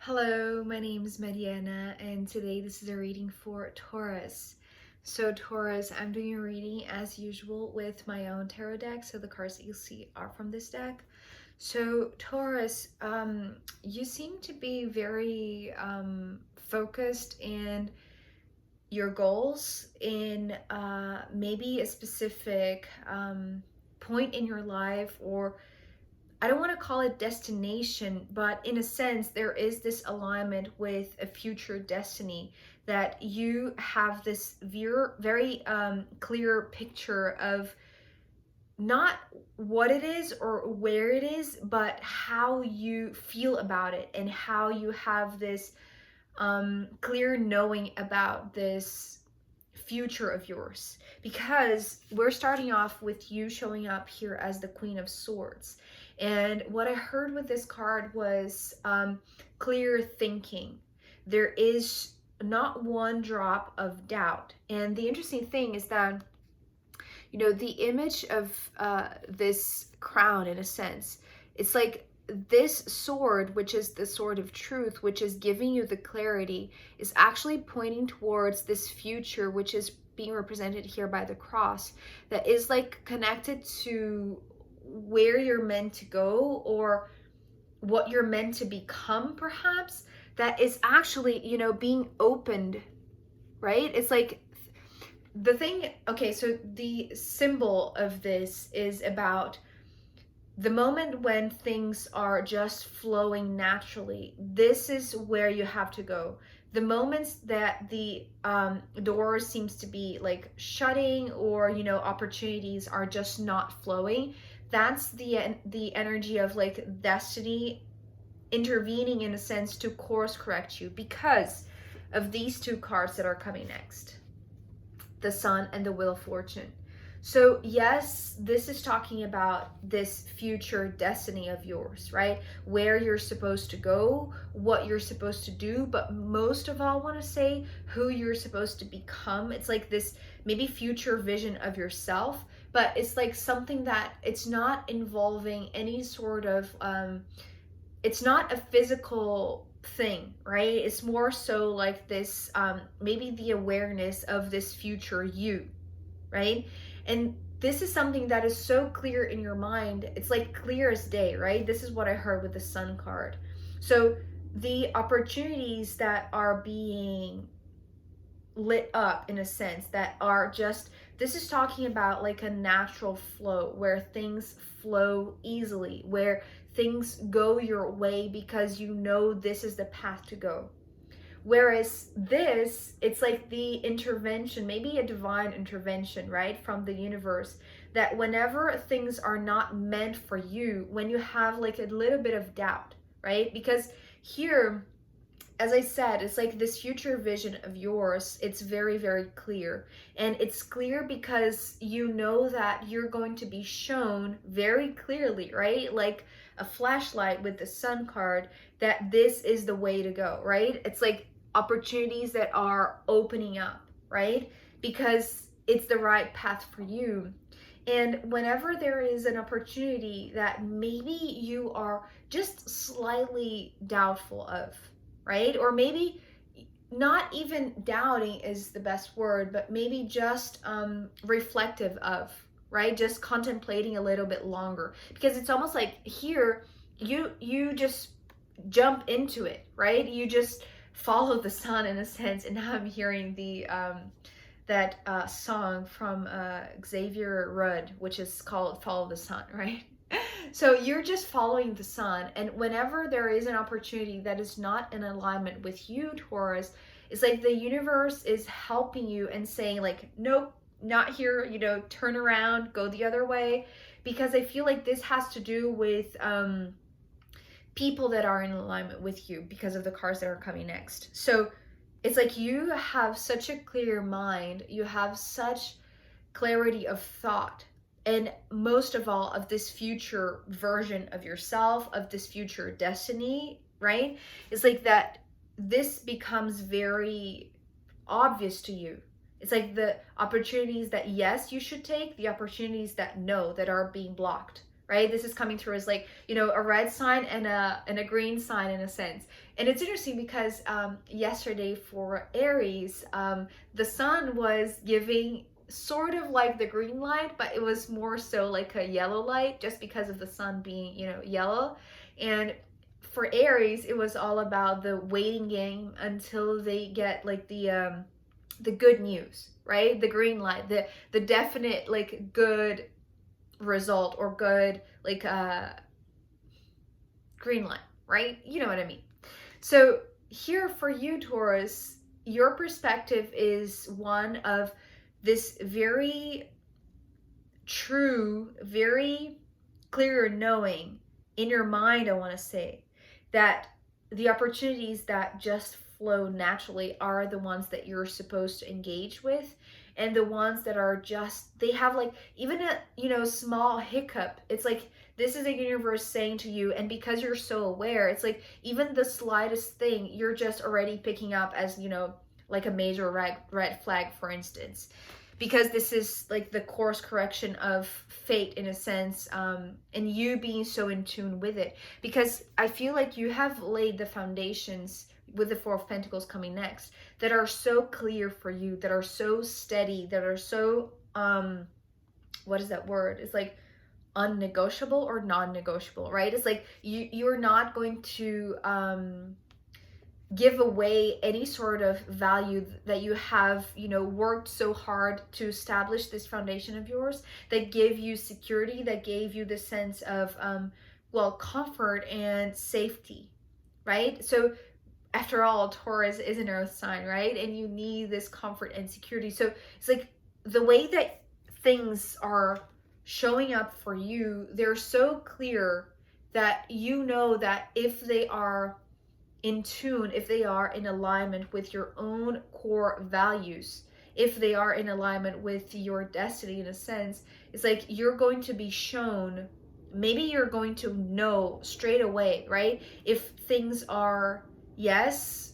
Hello, my name is Mariana, and today this is a reading for Taurus. So Taurus, I'm doing a reading as usual with my own tarot deck, so the cards that you'll see are from this deck. So Taurus, you seem to be very focused in your goals, in maybe a specific point in your life, or I don't want to call it destination, but in a sense, there is this alignment with a future destiny that you have this very clear picture of not what it is or where it is, but how you feel about it and how you have this clear knowing about this future of yours, because we're starting off with you showing up here as the Queen of Swords. And what I heard with this card was clear thinking. There is not one drop of doubt. And the interesting thing is that, you know, the image of this crown, in a sense, it's like this sword, which is the sword of truth, which is giving you the clarity, is actually pointing towards this future, which is being represented here by the cross, that is like connected to where you're meant to go or what you're meant to become, perhaps, that is actually, you know, being opened, right? It's like the thing, okay, so the symbol of this is about the moment when things are just flowing naturally. This is where you have to go. The moments that the door seems to be like shutting, or, you know, opportunities are just not flowing, that's the energy of like destiny intervening, in a sense, to course correct you because of these two cards that are coming next, the Sun and the Wheel of Fortune. So yes, this is talking about this future destiny of yours, right? Where you're supposed to go, what you're supposed to do, but most of all, I want to say who you're supposed to become. It's like this maybe future vision of yourself, but it's like something that it's not involving any sort of it's not a physical thing, right? It's more so like this maybe the awareness of this future you, right? And this is something that is so clear in your mind. It's like clear as day, right? This is what I heard with the Sun card. So the opportunities that are being lit up, in a sense, that are just, this is talking about like a natural flow where things flow easily, where things go your way because you know this is the path to go. Whereas this, it's like the intervention, maybe a divine intervention, right, from the universe, that whenever things are not meant for you, when you have like a little bit of doubt, right? Because here, as I said, it's like this future vision of yours, it's very, very clear. And it's clear because you know that you're going to be shown very clearly, right? Like a flashlight with the Sun card, that this is the way to go, right? It's like opportunities that are opening up, right? Because it's the right path for you. And whenever there is an opportunity that maybe you are just slightly doubtful of, right? Or maybe not even doubting is the best word, but maybe just reflective of, right? Just contemplating a little bit longer, because it's almost like here you just jump into it, right? You just follow the sun, in a sense. And now I'm hearing the that song from Xavier Rudd, which is called Follow the Sun, right? So you're just following the sun, and whenever there is an opportunity that is not in alignment with you, Taurus, it's like the universe is helping you and saying like, nope, not here, you know, turn around, go the other way. Because I feel like this has to do with people that are in alignment with you because of the cards that are coming next. So it's like you have such a clear mind, you have such clarity of thought, and most of all of this future version of yourself, of this future destiny, right? It's like that this becomes very obvious to you. It's like the opportunities that yes you should take, the opportunities that no, that are being blocked, right? This is coming through as like, you know, a red sign and a green sign in a sense. And it's interesting because yesterday for Aries, the sun was giving sort of like the green light, but it was more so like a yellow light just because of the sun being, you know, yellow. And for Aries, it was all about the waiting game until they get like the good news, right? The green light, the definite like good result or good like green light, right? You know what I mean. So here for you, Taurus, your perspective is one of this very true, very clear knowing in your mind, I want to say, that the opportunities that just flow naturally are the ones that you're supposed to engage with, and the ones that are just, they have like even a, you know, small hiccup, it's like this is a universe saying to you, and because you're so aware, it's like even the slightest thing you're just already picking up as, you know, like a major red flag, for instance, because this is like the course correction of fate in a sense, and you being so in tune with it, because I feel like you have laid the foundations with the Four of Pentacles coming next that are so clear for you, that are so steady, that are so what is that word, it's like unnegotiable or non-negotiable, right? It's like you're not going to give away any sort of value that you have, you know, worked so hard to establish this foundation of yours, that give you security, that gave you the sense of well, comfort and safety, right? So after all, Taurus is an earth sign, right? And you need this comfort and security. So it's like the way that things are showing up for you, they're so clear that you know that if they are in tune, if they are in alignment with your own core values, if they are in alignment with your destiny in a sense, it's like you're going to be shown, maybe you're going to know straight away, right? If things are yes,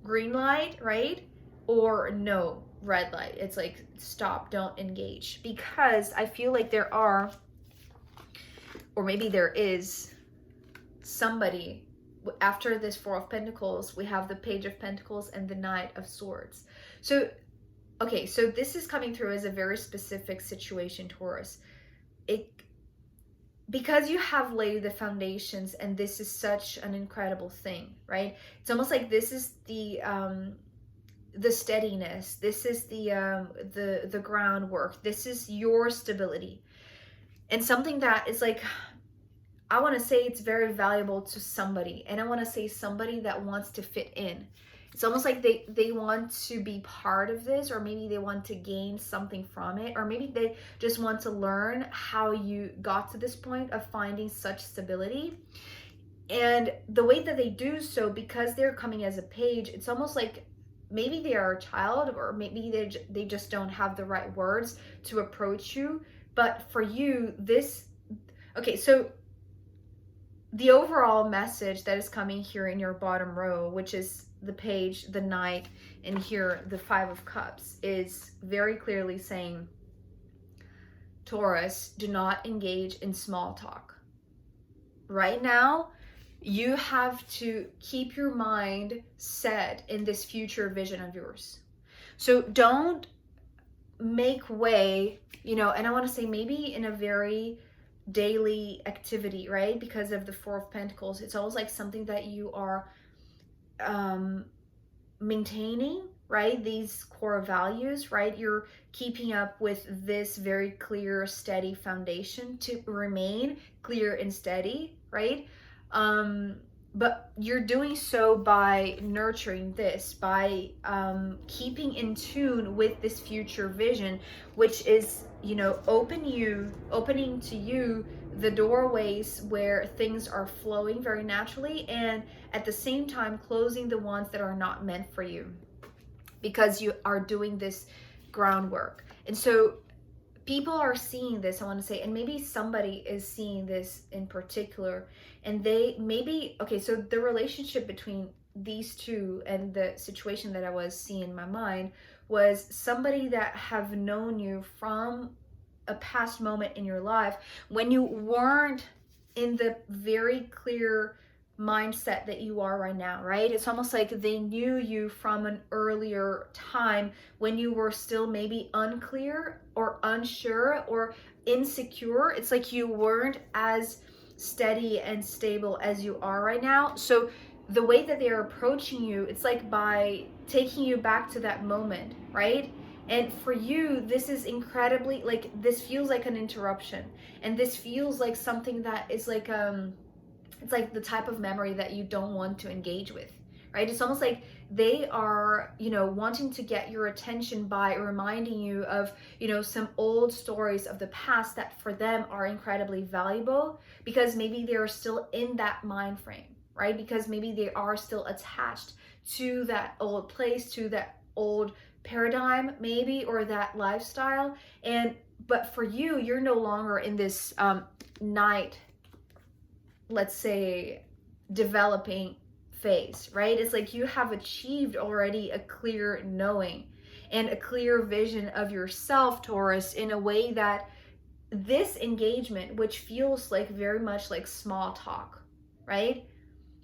green light, right? Or no, red light. It's like stop, don't engage. Because I feel like there are, or maybe there is somebody after this Four of Pentacles, we have the Page of Pentacles and the Knight of Swords. So, okay, so this is coming through as a very specific situation, Taurus. Because you have laid the foundations, and this is such an incredible thing, right? It's almost like this is the steadiness. This is the groundwork. This is your stability, and something that is like, I want to say it's very valuable to somebody, and I want to say somebody that wants to fit in. It's almost like they want to be part of this, or maybe they want to gain something from it, or maybe they just want to learn how you got to this point of finding such stability. And the way that they do so, because they're coming as a page, it's almost like maybe they are a child, or maybe they just don't have the right words to approach you. But for you, this, okay, so the overall message that is coming here in your bottom row, which is the page, the knight, and here the Five of Cups, is very clearly saying, Taurus, do not engage in small talk. Right now, you have to keep your mind set in this future vision of yours. So don't make way, you know, and I want to say maybe in a very daily activity, right? Because of the Four of Pentacles, it's always like something that you are maintaining, right? These core values, right? You're keeping up with this very clear, steady foundation to remain clear and steady, right? But you're doing so by nurturing this, by keeping in tune with this future vision, which is, you know, opening to you the doorways where things are flowing very naturally, and at the same time closing the ones that are not meant for you, because you are doing this groundwork. And so people are seeing this, I want to say, and maybe somebody is seeing this in particular, and they maybe, okay, so the relationship between these two and the situation that I was seeing in my mind was somebody that have known you from a past moment in your life when you weren't in the very clear mindset that you are right now, right? It's almost like they knew you from an earlier time when you were still maybe unclear or unsure or insecure. It's like you weren't as steady and stable as you are right now. So the way that they're approaching you, it's like by taking you back to that moment, right? And for you, this is incredibly, like, this feels like an interruption, and this feels like something that is like it's like the type of memory that you don't want to engage with, right? It's almost like they are, wanting to get your attention by reminding you of, some old stories of the past that for them are incredibly valuable, because maybe they're still in that mind frame, right? Because maybe they are still attached to that old place, to that old paradigm maybe, or that lifestyle. But for you, you're no longer in this night, let's say, developing phase, right? It's like you have achieved already a clear knowing and a clear vision of yourself, Taurus, in a way that this engagement, which feels like very much like small talk, right?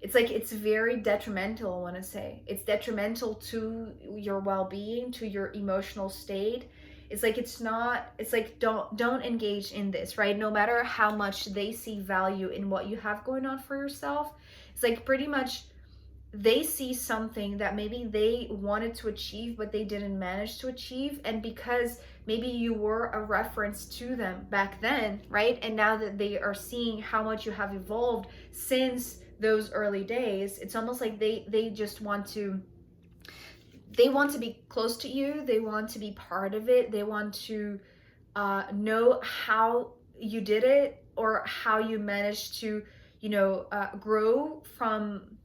It's like it's very detrimental, I want to say. It's detrimental to your well-being, to your emotional state. It's like don't engage in this, right? No matter how much they see value in what you have going on for yourself, it's like pretty much they see something that maybe they wanted to achieve but they didn't manage to achieve, and because maybe you were a reference to them back then, right? And now that they are seeing how much you have evolved since those early days, it's almost like they just want to be close to you. They want to be part of it. They want to know how you did it, or how you managed to grow from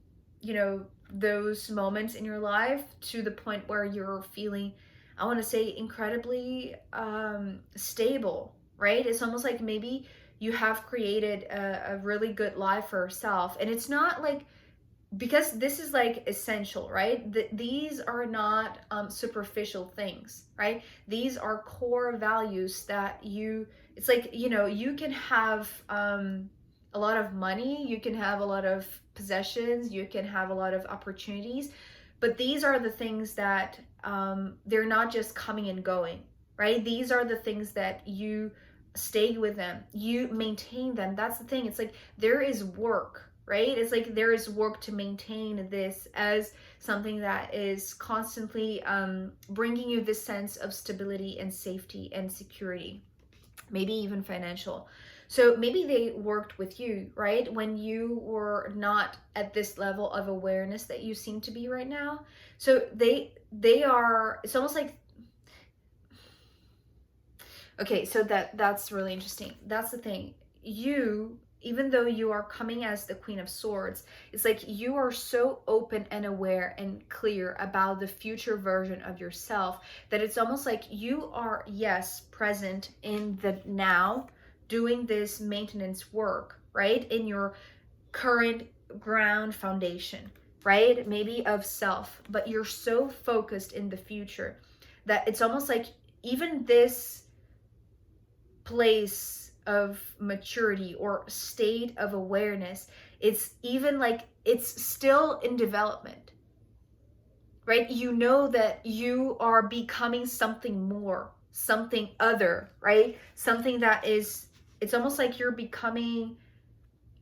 those moments in your life to the point where you're feeling, I want to say, incredibly stable, right? It's almost like maybe you have created a really good life for yourself. And it's not like, because this is like essential, right? These are not superficial things, right? These are core values that it's like, you can have a lot of money, you can have a lot of possessions, you can have a lot of opportunities, but these are the things that they're not just coming and going, right? These are the things that you stay with them, you maintain them. That's the thing. It's like there is work, right? It's like there is work to maintain this as something that is constantly bringing you this sense of stability and safety and security, maybe even financial. So maybe they worked with you, right? When you were not at this level of awareness that you seem to be right now. So they are, it's almost like, okay, so that's really interesting. That's the thing. You, even though you are coming as the Queen of Swords, it's like you are so open and aware and clear about the future version of yourself that it's almost like you are, yes, present in the now, doing this maintenance work, right? In your current ground foundation, right? Maybe of self, but you're so focused in the future that it's almost like even this place of maturity or state of awareness, it's even like it's still in development, right? You know that you are becoming something more, something other, right? Something that is, it's almost like you're becoming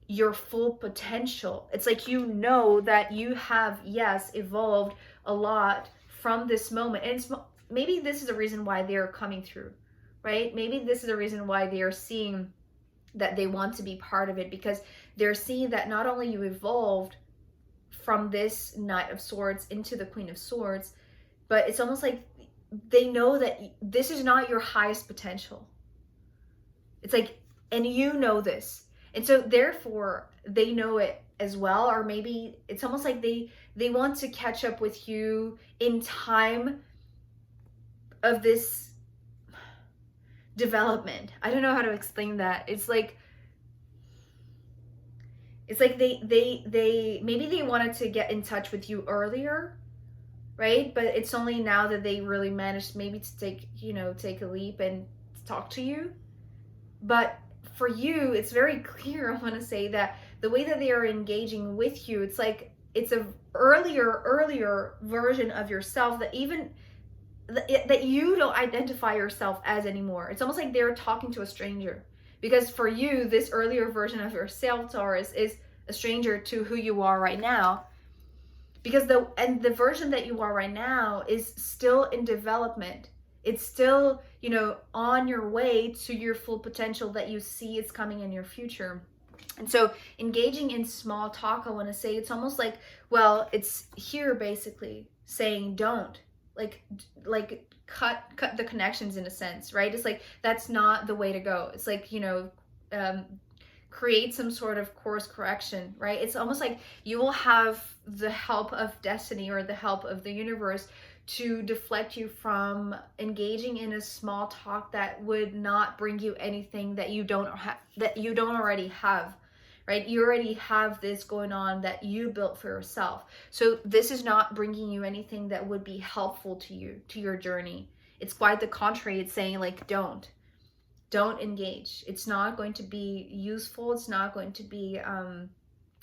your full potential. It's like that you have, yes, evolved a lot from this moment. And maybe this is a reason why they're coming through, right? Maybe this is a reason why they are seeing that they want to be part of it, because they're seeing that not only you evolved from this Knight of Swords into the Queen of Swords, but it's almost like they know that this is not your highest potential. It's like, and you know this. And so therefore they know it as well. Or maybe it's almost like they want to catch up with you in time of this development. I don't know how to explain that. It's like they maybe they wanted to get in touch with you earlier, right? But it's only now that they really managed maybe to take a leap and talk to you. But for you, it's very clear, I want to say, that the way that they are engaging with you, it's like it's a earlier version of yourself that even that you don't identify yourself as anymore. It's almost like they're talking to a stranger, because for you, this earlier version of yourself, Taurus, is a stranger to who you are right now, because the version that you are right now is still in development. It's still, you know, on your way to your full potential that you see is coming in your future. And so engaging in small talk, I want to say, it's almost like, well, it's here basically saying don't, like cut the connections in a sense, right? It's like that's not the way to go. It's like, you know, create some sort of course correction, right? It's almost like you will have the help of destiny or the help of the universe to deflect you from engaging in a small talk that would not bring you anything that you don't already have, right? You already have this going on that you built for yourself. So this is not bringing you anything that would be helpful to you, to your journey. It's quite the contrary. It's saying like, don't engage. It's not going to be useful. It's not going to be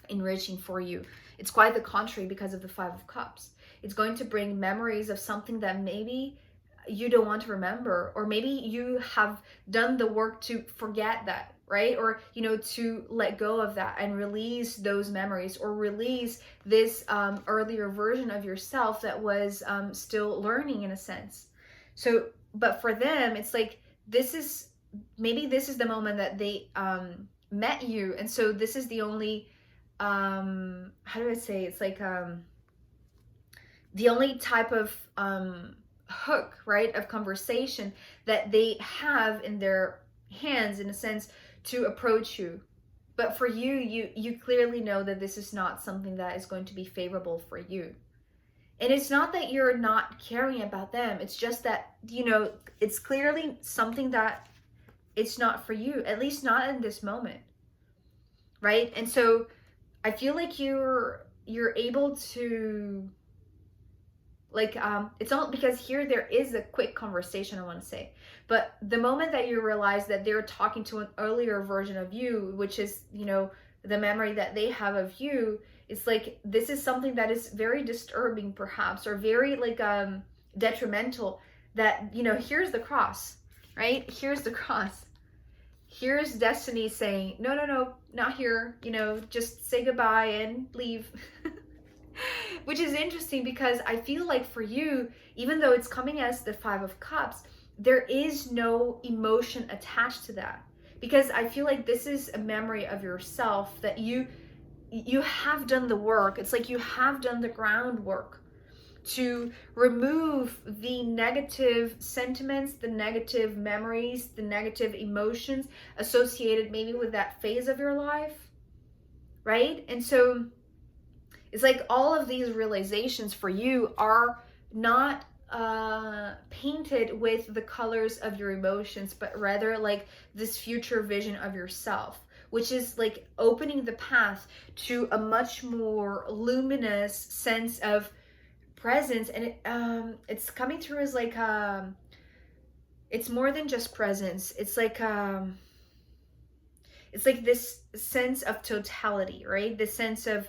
enriching for you. It's quite the contrary because of the Five of Cups. It's going to bring memories of something that maybe you don't want to remember, or maybe you have done the work to forget that, right? Or, you know, to let go of that and release those memories, or release this earlier version of yourself that was still learning in a sense. So, but for them, it's like, maybe this is the moment that they met you, and so this is the only how do I say, it's like the only type of hook, right, of conversation that they have in their hands, in a sense, to approach you. But for you, you clearly know that this is not something that is going to be favorable for you. And it's not that you're not caring about them, it's just that, you know, it's clearly something that it's not for you, at least not in this moment, right? And so I feel like you're able to, like, it's all because here there is a quick conversation, I want to say, but the moment that you realize that they're talking to an earlier version of you, which is, you know, the memory that they have of you, it's like this is something that is very disturbing perhaps, or very like detrimental, that, you know, here's the cross, right? Here's the cross. Here's destiny saying, no, no, no, not here, you know, just say goodbye and leave. Which is interesting, because I feel like for you, even though it's coming as the Five of Cups, there is no emotion attached to that. Because I feel like this is a memory of yourself that you have done the work. It's like you have done the groundwork to remove the negative sentiments, the negative memories, the negative emotions associated maybe with that phase of your life, right? And so it's like all of these realizations for you are not painted with the colors of your emotions, but rather like this future vision of yourself, which is like opening the path to a much more luminous sense of presence. And it's coming through as like it's more than just presence. It's like this sense of totality, right? This sense of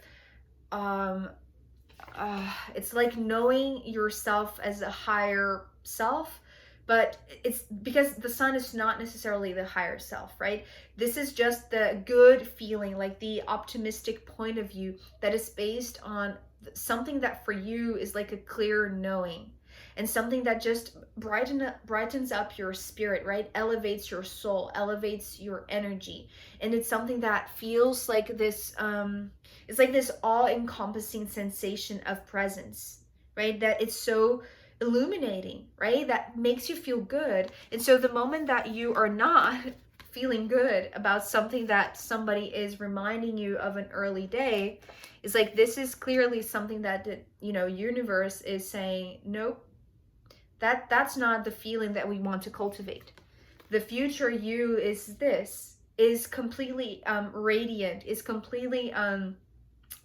it's like knowing yourself as a higher self, but it's because the sun is not necessarily the higher self, right? This is just the good feeling, like the optimistic point of view that is based on something that for you is like a clear knowing, and something that just brightens up your spirit, right? Elevates your soul, elevates your energy. And it's something that feels like this it's like this all-encompassing sensation of presence, right? That it's so illuminating, right? That makes you feel good. And so the moment that you are not feeling good about something that somebody is reminding you of an early day, it's like this is clearly something that the, you know, universe is saying, nope, that's not the feeling that we want to cultivate. The future you is completely radiant, is completely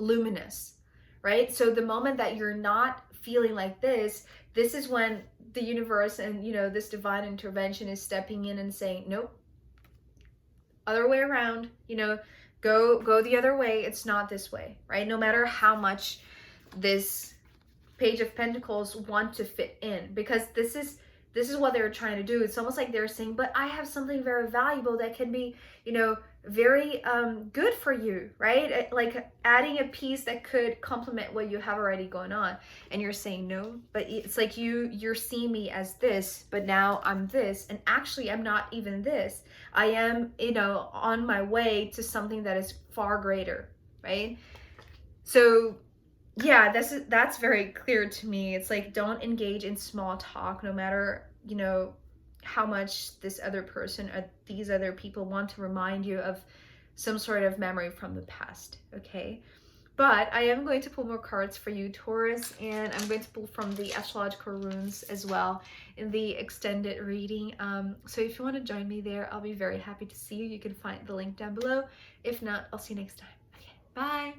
luminous, right? So the moment that you're not feeling like this is when the universe and, you know, this divine intervention is stepping in and saying, nope, other way around, you know, go the other way. It's not this way, right? No matter how much this Page of Pentacles want to fit in, because this is what they're trying to do. It's almost like they're saying, but I have something very valuable that can be, you know, very good for you, right? Like adding a piece that could complement what you have already going on. And you're saying no, but it's like you're seeing me as this, but now I'm this, and actually I'm not even this. I am, you know, on my way to something that is far greater, right? So yeah, that's very clear to me. It's like, don't engage in small talk, no matter, you know, how much this other person or these other people want to remind you of some sort of memory from the past, okay? But I am going to pull more cards for you, Taurus, and I'm going to pull from the astrological runes as well in the extended reading. So if you want to join me there, I'll be very happy to see you. You can find the link down below. If not, I'll see you next time. Okay, bye.